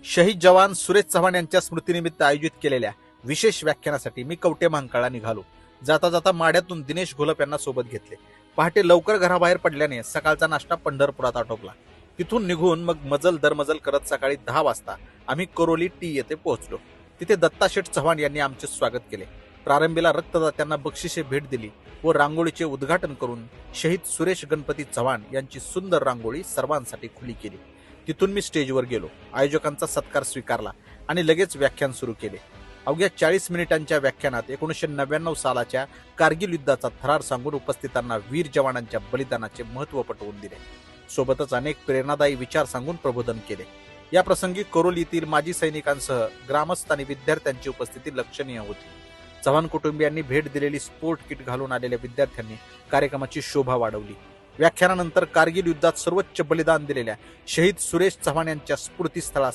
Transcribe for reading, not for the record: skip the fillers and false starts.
शहीद जवान सुरेश चव्हाण यांच्या स्मृतीनिमित्त आयोजित केलेल्या विशेष व्याख्यानासाठी मी कवटे महांकाळला निघालो. जाता जाता माड्यातून दिनेश घोलप यांना सोबत घेतले. पहाटे लवकर घराबाहेर पडल्याने सकाळचा नाश्ता पंढरपुरात आटोपला. तिथून निघून मग मजल दरमजल करत सकाळी 10 वाजता आम्ही कोरोली टी येथे पोहोचलो. तिथे दत्ताशेठ चव्हाण यांनी आमचे स्वागत केले. प्रारंभीला रक्तदात्यांना बक्षिसे भेट दिली व रांगोळीचे उद्घाटन करून शहीद सुरेश गणपती चव्हाण यांची सुंदर रांगोळी सर्वांसाठी खुली केली. तिथून मी स्टेजवर गेलो, आयोजकांचा सत्कार स्वीकारला आणि लगेच व्याख्यान सुरू केले. अवघ्या 40 मिनिटांच्या व्याख्यानात 1999 सालाच्या कारगिल युद्धाचा थरार सांगून उपस्थितांना वीर जवानांच्या बलिदानाचे महत्त्व पटवून दिले. सोबतच अनेक प्रेरणादायी विचार सांगून प्रबोधन केले. या प्रसंगी कोरोलीतील माजी सैनिकांसह ग्रामस्थ आणि विद्यार्थ्यांची उपस्थिती लक्षणीय होती. चव्हाण कुटुंबियांनी भेट दिलेली स्पोर्ट किट घालून आलेल्या विद्यार्थ्यांनी कार्यक्रमाची शोभा वाढवली. व्याख्यानानंतर कारगिल युद्धात सर्वोच्च बलिदान दिलेल्या शहीद सुरेश चव्हाण यांच्या स्मृतीस्थळास